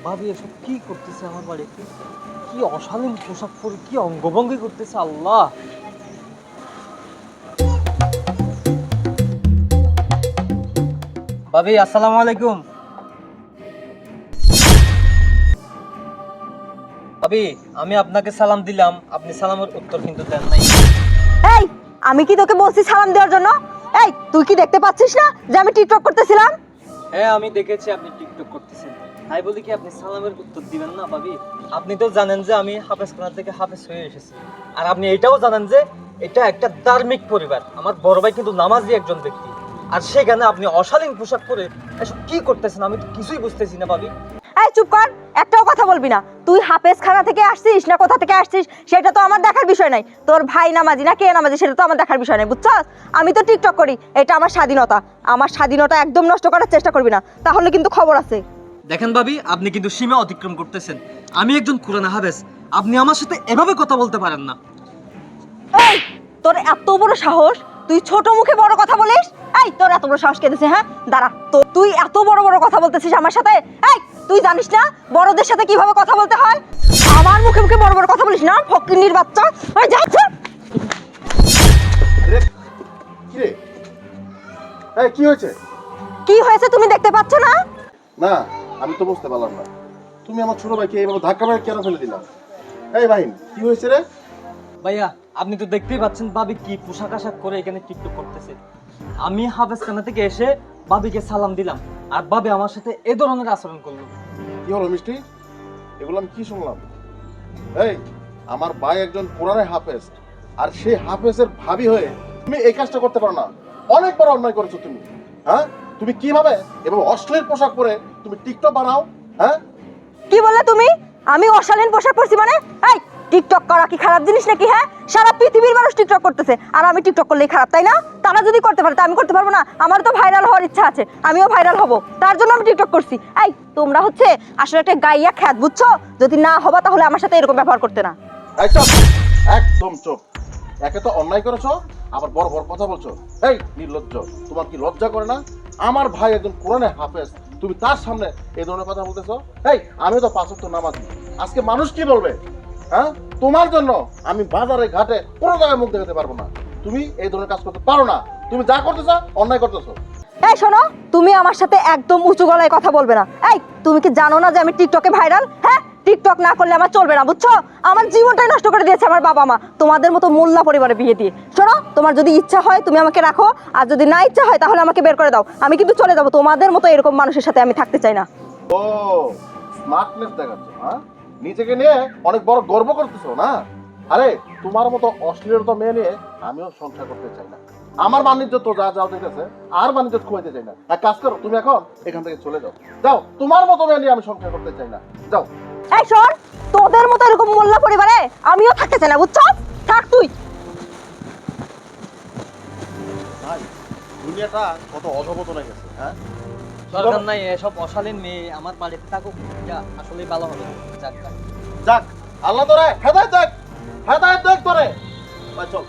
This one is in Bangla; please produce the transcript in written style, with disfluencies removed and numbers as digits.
ভাবি এসব কি করতেছে আমার বাড়িতে? কি অশালীন পোশাক পরে কি অঙ্গভঙ্গি করতেছে! আল্লাহ! ভাবি আসসালামু আলাইকুম। ভাবি আমি আপনাকে সালাম দিলাম, আপনি সালামের উত্তর কিন্তু দেন নাই। এই, আমি কি তোকে বলছি সালাম দেওয়ার জন্য? এই, তুই কি দেখতে পাচ্ছিস না যে আমি টিকটক করতেছিলাম? হ্যাঁ আমি দেখেছি আপনি টিকটক করতেছেন, তাই বলি কি আপনি সালামের উত্তর দিবেন না? ভাবি আপনি তো জানেন যে আমি হাফেজখানা থেকে হাফেজ হয়ে এসেছি, আর আপনি এটাও জানেন যে এটা একটা ধার্মিক পরিবার, আমার বড় ভাই কিন্তু নামাজি একজন ব্যক্তি, আর সেখানে আপনি অশালীন পোশাক পরে এসব কি করতেছেন আমি তো কিছুই বুঝতেছি না। ভাবি এই চুপ কর, একটাও কথা বলবি না। তুই হাফেজখানা থেকে আসছিস না কোথা থেকে আসছিস সেটা তো আমার দেখার বিষয় নাই। তোর ভাই নামাজি না কে নামাজি সেটা তো আমার দেখার বিষয় নাই, বুঝছস? আমি তো টিকটক করি, এটা আমার স্বাধীনতা। আমার স্বাধীনতা একদম নষ্ট করার চেষ্টা করবি না, তাহলে কিন্তু খবর আছে। দেখেন ভাবি আপনি কিন্তু সীমা অতিক্রম করতেছেন, আমি একজন কোরআন হাফেজ, আপনি আমার সাথে এভাবে কথা বলতে পারেন না। এই, তোর এত বড় সাহস, তুই ছোট মুখে বড় কথা বলিস? এই, তোর এত বড় সাহস কে দিছে? হ্যাঁ দাঁড়া, তো তুই এত বড় বড় কথা বলতেছিস আমার সাথে? এই, তুই জানিস না বড়দের সাথে কিভাবে কথা বলতে হয়? আমার মুখে মুখে বড় বড় কথা বলিস না, ফকিন্নির বাচ্চা। ওই যাচ্ছে। আরে কি রে? এই কি হয়েছে? কি হয়েছে তুমি দেখতে পাচ্ছ না? না, আমি তো বুঝতে পারলাম না। তুমি আমার ছোট ভাইকে এইভাবে ধাক্কা মেরে কেন ফেলে দিলা? এই ভাই, কি হয়েছে রে? ভাইয়া আপনি তো দেখতেই পাচ্ছেন ভাবি কি পোশাক আশাক করে এখানে টিকটক করতেছে। আমি হাফেজখানা থেকে এসে ভাবিকে সালাম দিলাম, আর ভাবি আমার সাথে এ ধরনের আচরণ করলো। কি হলো মিষ্টি? এগুলো আমি কি শুনলাম? এই, আমার ভাই একজন কোরআনের হাফেজ, আর সেই হাফেজের ভাবি হয়ে তুমি এই কাজটা করতে পারো না। অনেক বড় অন্যায় করেছো তুমি। হ্যাঁ, তুমি কিভাবে এবং অশ্লীল পোশাক পরে তুমি টিকটক বানাও? হ্যাঁ, কি বললে তুমি? আমি অশালীন পোশাক পরছি মানে? এই, টিকটক করা কি খারাপ জিনিস নাকি? হ্যাঁ, সারা পৃথিবীর মানুষ টিকটক করতেছে, আর আমি টিকটক করলেই খারাপ, তাই না? তারা যদি করতে পারে তা আমি করতে পারবো না? আমার তো ভাইরাল হওয়ার ইচ্ছা আছে, আমিও ভাইরাল হব, তার জন্য আমি টিকটক করছি। এই, তোমরা হচ্ছে আসলে একটা গাইয়া খ্যাত, বুঝছো? যদি না হবা তাহলে আমার সাথে এরকম ব্যবহার করতে না। এই চুপ, একদম চুপ। একে তো অন্যায় করেছো, আবার বড় বড় কথা বলছো। এই নির্লজ্জ, তোমার কি লজ্জা করে না? আমার ভাই একজন কোরআনের হাফেজ, তুমি তার সামনে এই ধরনের কথা বলতেছো? এই, আমি তো পাঁচ ওয়াক্ত নামাজি, আজকে মানুষ কি বলবে? হ্যাঁ, তোমার জন্য আমি বাজারে ঘাটে কোনো জায়গায় মুখ দেখাতে পারবো না। তুমি এই ধরনের কাজ করতে পারো না। তুমি যা করতেছো অন্যায় করতেছো। এই শোনো, তুমি আমার সাথে একদম উঁচু গলায় কথা বলবে না। এই, তুমি কি জানো না যে আমি টিকটকে ভাইরাল? হ্যাঁ, টিকটক না করলে আমার চলবে না, বুঝছো? আমার জীবনটাই নষ্ট করে দিয়েছে আমার বাবা মা তোমাদের মতো মোল্লা পরিবারে বিয়ে দিয়ে। শোনো, তোমার যদি ইচ্ছা হয় তুমি আমাকে রাখো, আর যদি না ইচ্ছা হয় তাহলে আমাকে বের করে দাও, আমি কিন্তু চলে যাবো। তোমাদের মতো এরকম মানুষের সাথে আমি থাকতে চাই না। ও, স্মার্টনেস দেখাচ্ছ? হ্যাঁ, নিজেকে নিয়ে অনেক বড় গর্ব করতেছো না? আরে তোমার মতো অশ্লীলতা মেয়ে নিয়ে আমিও সংসার করতে চাই না। আমার বাণিজ্য তো যা যাও ঠিক আছে, আর বাণিজ্য খুঁজতে চাই না। এক কাজ করো, তুমি এখন এখান থেকে চলে যাও। যাও, তোমার মতো মেয়ে নিয়ে আমি সংসার করতে চাই না। যাও। এই শোন, তোদের মতো এরকম মোল্লা পরিবারে আমিও থাকতে চাই না, বুঝছো? থাক তুই। ভাই, দুনিয়াটা কত অধপতন হয়ে গেছে। হ্যাঁ, দরকার নাই এসব অশালীন মেয়ে আমার বাড়িতে থাকুক, এটা আসলেই ভালো হবে। যাক যাক, আল্লাহ তোরে হেদায়েত দেখ, হেদায়েত দেখ তোরে। ভাই চল।